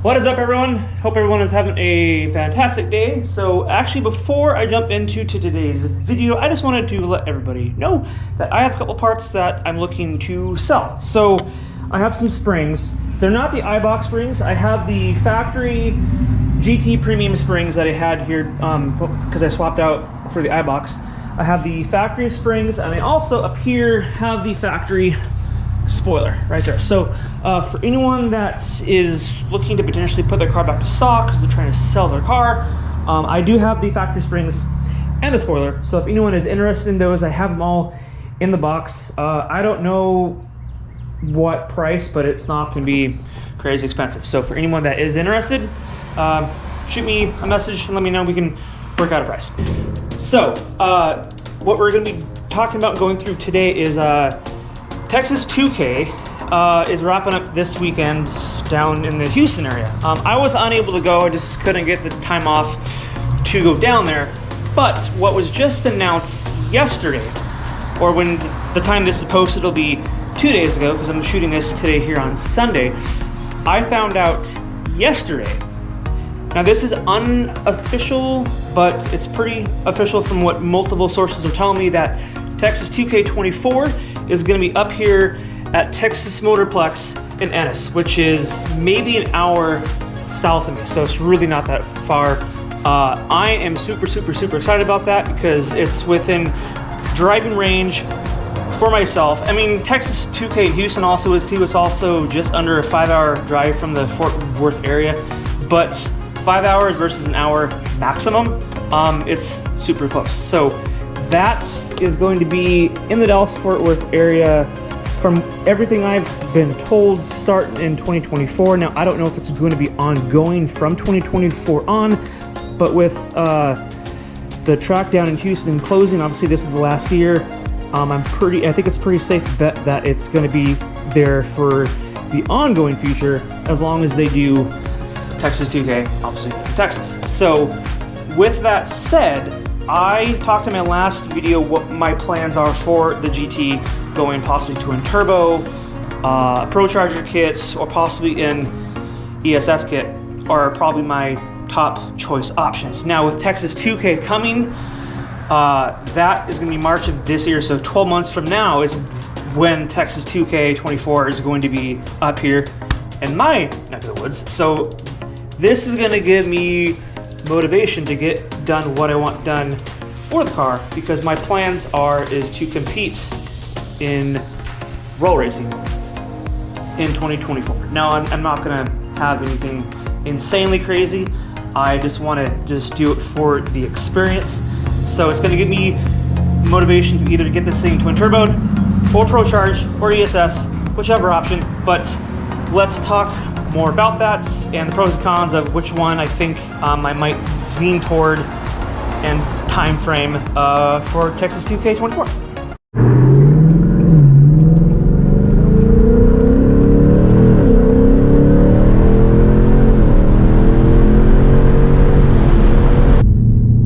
What is up, everyone? Hope everyone is having a fantastic day. So actually, before I jump into today's video, I just wanted to let everybody know that I have a couple parts that I'm looking to sell. So I have some springs. They're not the iBox springs. I have the factory GT premium springs that I had here because I swapped out for the iBox. I have the factory springs, and I also up here have the factory spoiler right there. So for anyone that is looking to potentially put their car back to stock because they're trying to sell their car, I do have the factory springs and the spoiler. So if anyone is interested in those, I have them all in the box. I don't know what price, but it's not going to be crazy expensive. So for anyone that is interested, shoot me a message and let me know. We can work out a price. So what we're going to be talking about going through today is TX2K is wrapping up this weekend down in the Houston area. I was unable to go. I just couldn't get the time off to go down there. But what was just announced yesterday, or when the time this is posted, it'll be 2 days ago because I'm shooting this today here on Sunday. I found out yesterday. Now this is unofficial, but it's pretty official from what multiple sources are telling me, that TX2K24 is going to be up here at Texas Motorplex in Ennis, which is maybe an hour south of me, so it's really not that far. I am super excited about that because it's within driving range for myself. I mean, Texas 2K Houston also is too. It's also just under a 5-hour drive from the Fort Worth area, but 5 hours versus an hour maximum, it's super close. So that is going to be in the Dallas-Fort Worth area, from everything I've been told, starting in 2024. Now, I don't know if it's going to be ongoing from 2024 on, but with the track down in Houston closing, obviously this is the last year. I think it's pretty safe to bet that it's going to be there for the ongoing future, as long as they do Texas 2K, obviously Texas. So with that said, I talked in my last video what my plans are for the GT, going possibly to an turbo, Pro Charger kits, or possibly an ESS kit are probably my top choice options. Now with Texas 2K coming, that is going to be March of this year, so 12 months from now is when Texas 2K24 is going to be up here in my neck of the woods. So this is going to give me motivation to get done what I want done for the car, because my plans is to compete in roll racing in 2024. Now I'm not going to have anything insanely crazy. I just want to do it for the experience. So it's going to give me motivation to either get this thing twin turboed or Pro Charge or ESS, whichever option. But let's talk more about that and the pros and cons of which one I think I might lean toward and time frame for Texas 2K24.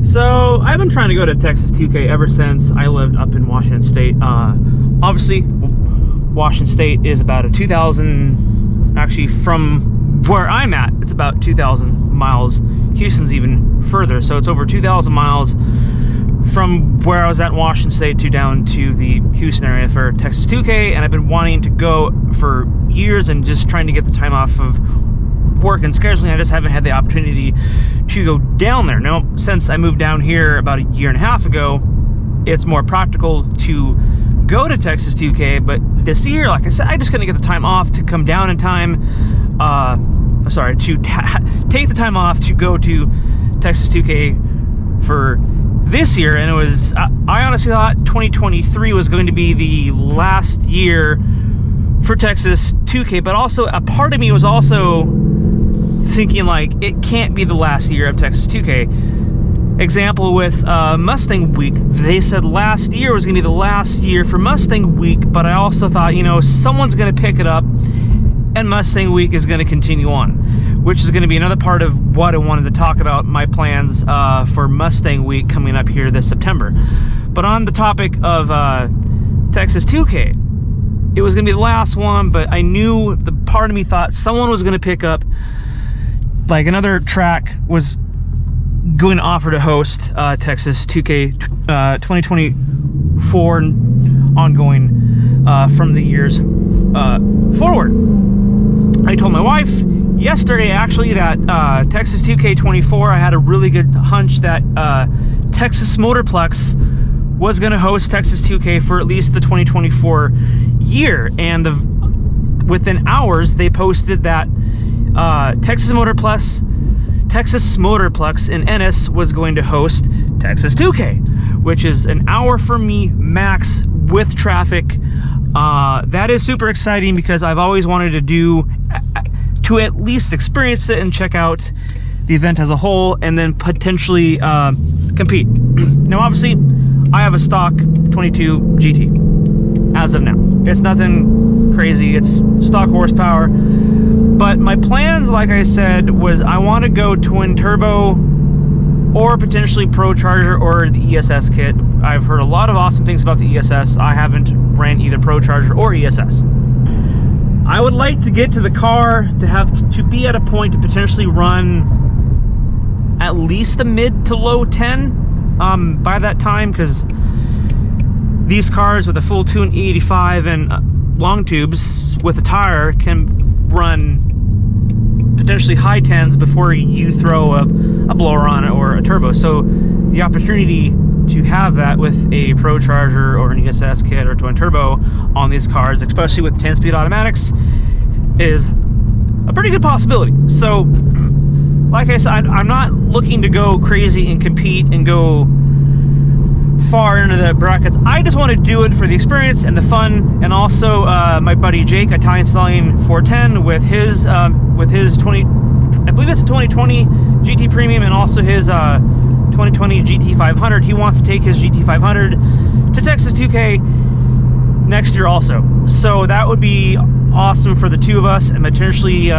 So I've been trying to go to Texas 2K ever since I lived up in Washington State. Obviously, Washington State is about a 2,000, actually from where I'm at, it's about 2,000 miles. Houston's even further, so it's over 2,000 miles from where I was at in Washington State to down to the Houston area for Texas 2K, and I've been wanting to go for years and just trying to get the time off of work and scheduling. I just haven't had the opportunity to go down there. Now, since I moved down here about a year and a half ago, it's more practical to go to Texas 2K, but this year, like I said, I just couldn't get the time off to come down in time. Take the time off to go to Texas 2K for this year, and it was, I honestly thought 2023 was going to be the last year for Texas 2K, but also a part of me was also thinking like it can't be the last year of Texas 2K. Example with Mustang Week, they said last year was going to be the last year for Mustang Week, but I also thought, you know, someone's going to pick it up and Mustang Week is going to continue on, which is going to be another part of what I wanted to talk about, my plans for Mustang Week coming up here this September. But on the topic of Texas 2K, it was going to be the last one, but I knew, the part of me thought someone was going to pick up like another track was going to offer to host Texas 2K 2024 ongoing from the years forward. I told my wife yesterday actually that Texas 2K24, I had a really good hunch that Texas Motorplex was going to host Texas 2K for at least the 2024 year, and within hours they posted that Texas Motorplex in Ennis was going to host Texas 2K, which is an hour for me max with traffic. That is super exciting because I've always wanted to at least experience it and check out the event as a whole, and then potentially compete. Now obviously I have a stock 22 GT as of now. It's nothing crazy, it's stock horsepower, but my plans, like I said, was I want to go twin turbo or potentially Pro Charger or the ESS kit. I've heard a lot of awesome things about the ESS. I haven't ran either Pro Charger or ESS. I would like to get to the car to be at a point to potentially run at least a mid to low 10 by that time, because these cars with a full tune E85 and long tubes with a tire can run potentially high 10s before you throw a blower on it or a turbo. So the opportunity to have that with a Pro Charger or an ESS kit or twin turbo on these cars, especially with 10-speed automatics, is a pretty good possibility. So like I said, I'm not looking to go crazy and compete and go far into the brackets. I just want to do it for the experience and the fun, and also my buddy Jake, Italian Stallion 410, with his 20, I believe it's a 2020 GT Premium, and also his 2020 GT500. He wants to take his GT500 to Texas 2K next year also. So that would be awesome for the two of us, and potentially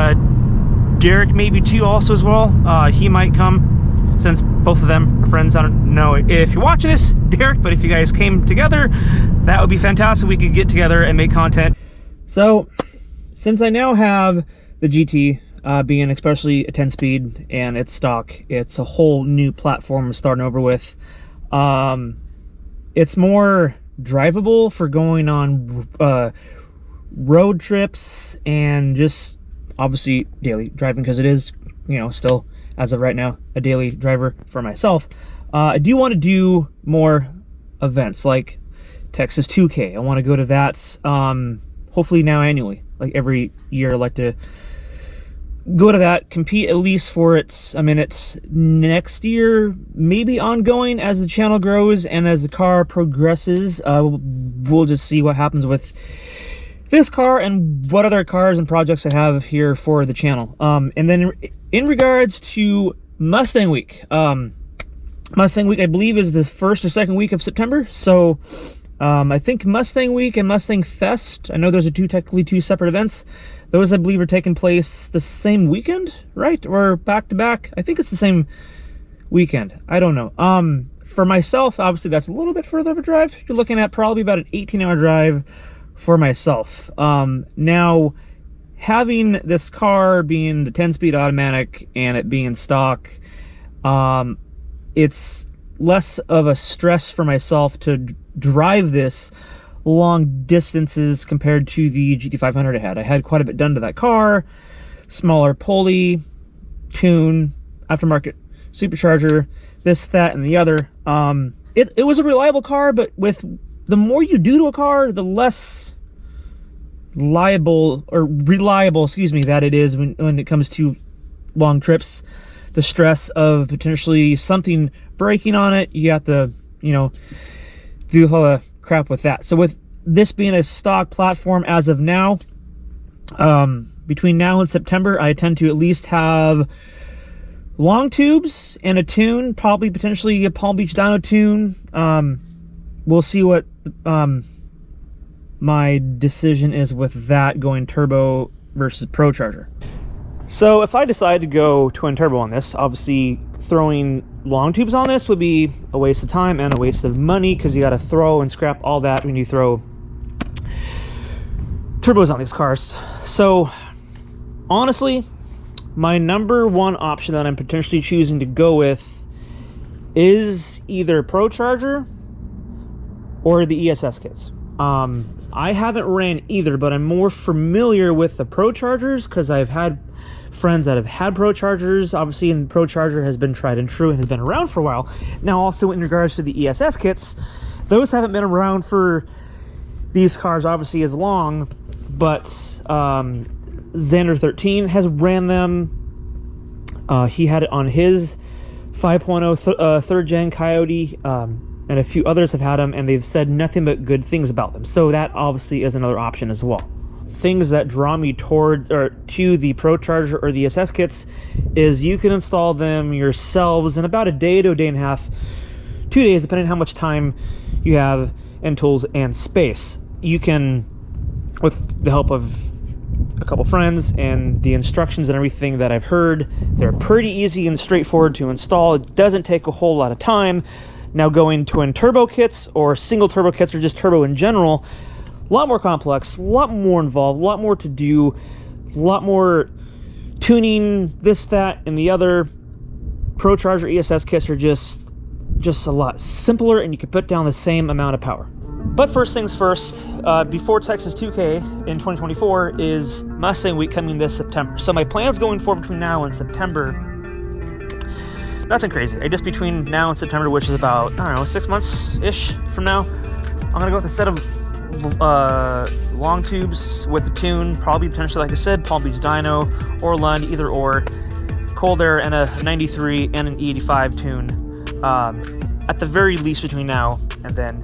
Derek maybe too also as well. He might come, since both of them are friends. I don't know if you're watching this, Derek, but if you guys came together, that would be fantastic. We could get together and make content. So since I now have the GT, being especially a 10-speed and it's stock, it's a whole new platform I'm starting over with. It's more drivable for going on road trips and just obviously daily driving, because it is, you know, still as of right now a daily driver for myself. I do want to do more events like Texas 2K. I want to go to that hopefully now annually, like every year. I like to go to that, compete at least for it. I mean, it's next year, maybe ongoing as the channel grows and as the car progresses. We'll just see what happens with this car and what other cars and projects I have here for the channel. And then in regards to Mustang Week, Mustang Week I believe is the first or second week of September. So I think Mustang Week and Mustang Fest, I know those are technically two separate events. Those I believe are taking place the same weekend, right? Or back to back. I think it's the same weekend. I don't know. For myself, obviously that's a little bit further of a drive. You're looking at probably about an 18-hour drive for myself. Now, having this car being the 10-speed automatic and it being stock, it's less of a stress for myself to drive this long distances compared to the GT500 I had. I had quite a bit done to that car. Smaller pulley, tune, aftermarket supercharger, this, that, and the other. It was a reliable car, but with the more you do to a car, the less reliable, excuse me, that it is when it comes to long trips. The stress of potentially something breaking on it, you have to, you know, do all the crap with that. So with this being a stock platform as of now, between now and September, I tend to at least have long tubes and a tune, probably potentially a Palm Beach dyno tune. We'll see what my decision is with that, going turbo versus Pro Charger. So if I decide to go twin turbo on this, obviously throwing long tubes on this would be a waste of time and a waste of money, because you got to throw and scrap all that when you throw turbos on these cars. So honestly, my number one option that I'm potentially choosing to go with is either Pro Charger or the ESS kits. I haven't ran either, but I'm more familiar with the Pro Chargers because I've had friends that have had Pro Chargers, obviously, and Pro Charger has been tried and true and has been around for a while. Now, also in regards to the ESS kits, those haven't been around for these cars, obviously, as long, but Xander13 has ran them. He had it on his 5.0 third gen Coyote, and a few others have had them, and they've said nothing but good things about them. So that obviously is another option as well. Things that draw me towards or to the Pro Charger or the SS kits is you can install them yourselves in about a day to a day and a half, 2 days, depending on how much time you have and tools and space. You can, with the help of a couple friends and the instructions and everything that I've heard, they're pretty easy and straightforward to install. It doesn't take a whole lot of time. Now, going twin turbo kits or single turbo kits or just turbo in general, a lot more complex, a lot more involved, a lot more to do, a lot more tuning, this, that, and the other. Pro Charger ESS kits are just a lot simpler, and you can put down the same amount of power. But first things first, before Texas 2K in 2024 is Mustang Week coming this September. So my plans going forward between now and September, nothing crazy. Just between now and September, which is about, I don't know, 6 months-ish from now, I'm going to go with a set of long tubes with a tune, probably potentially, like I said, Palm Beach Dyno or Lund, either or, cold air and a 93 and an E85 tune, at the very least between now and then.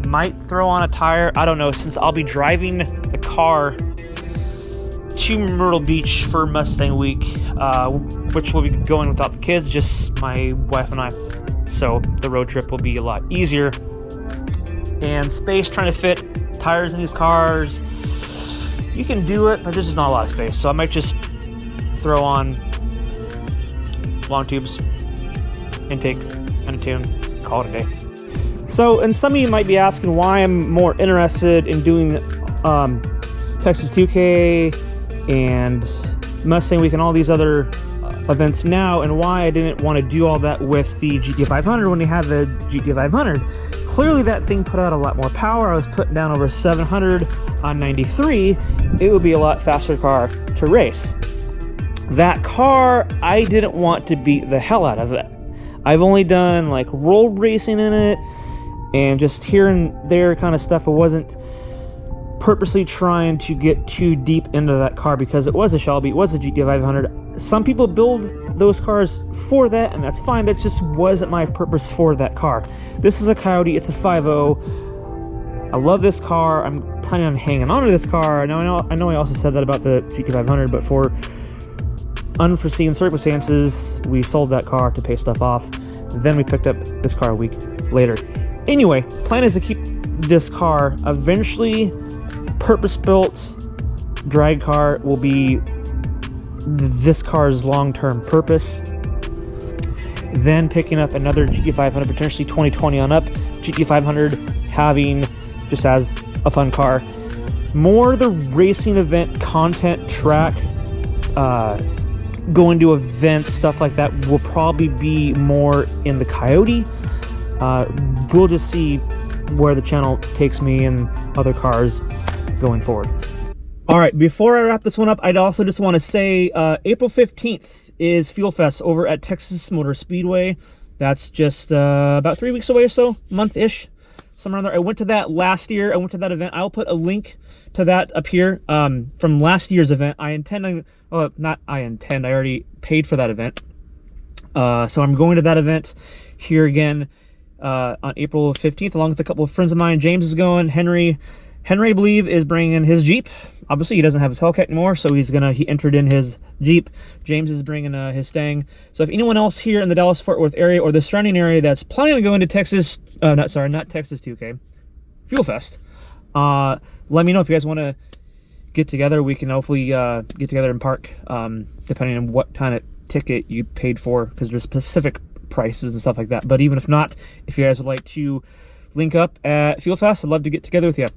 Might throw on a tire, I don't know, since I'll be driving the car to Myrtle Beach for Mustang Week, which will be going without the kids, just my wife and I, so the road trip will be a lot easier. And space, trying to fit tires in these cars, you can do it, but there's just not a lot of space, so I might just throw on long tubes, intake, and a tune, call it a day. So, and some of you might be asking why I'm more interested in doing Texas 2K and Mustang Week and all these other events now, and why I didn't want to do all that with the GT500 when they had the GT500. Clearly that thing put out a lot more power. I was putting down over 700 on 93. It would be a lot faster car to race. That car, I didn't want to beat the hell out of it. I've only done like road racing in it and just here and there kind of stuff. I wasn't purposely trying to get too deep into that car because it was a Shelby, it was a GT500. Some people build those cars for that, and that's fine. That just wasn't my purpose for that car. This is a Coyote, it's a 5.0. I love this car. I'm planning on hanging on to this car. I know I also said that about the GT500, but for unforeseen circumstances, we sold that car to pay stuff off. Then we picked up this car a week later. Anyway, plan is to keep this car. Eventually, purpose-built drag car will be this car's long-term purpose. Then picking up another GT500, potentially 2020 on up, GT500 having just as a fun car. More the racing event content track, going to events, stuff like that will probably be more in the Coyote. We'll just see where the channel takes me and other cars going forward. All right, before I wrap this one up, I'd also just want to say April 15th is Fuel Fest over at Texas Motor Speedway. That's just about 3 weeks away or so, month-ish, somewhere around there. I went to that last year. I went to that event. I'll put a link to that up here from last year's event. I already paid for that event. So I'm going to that event here again on April 15th, along with a couple of friends of mine. James is going. Henry, I believe, is bringing his Jeep. Obviously, he doesn't have his Hellcat anymore, so he entered in his Jeep. James is bringing his Stang. So if anyone else here in the Dallas-Fort Worth area or the surrounding area that's planning on going to Texas, not Texas 2K, Fuel Fest, let me know if you guys want to get together. We can hopefully get together and park, depending on what kind of ticket you paid for, because there's specific prices and stuff like that. But even if not, if you guys would like to link up at Fuel Fest, I'd love to get together with you.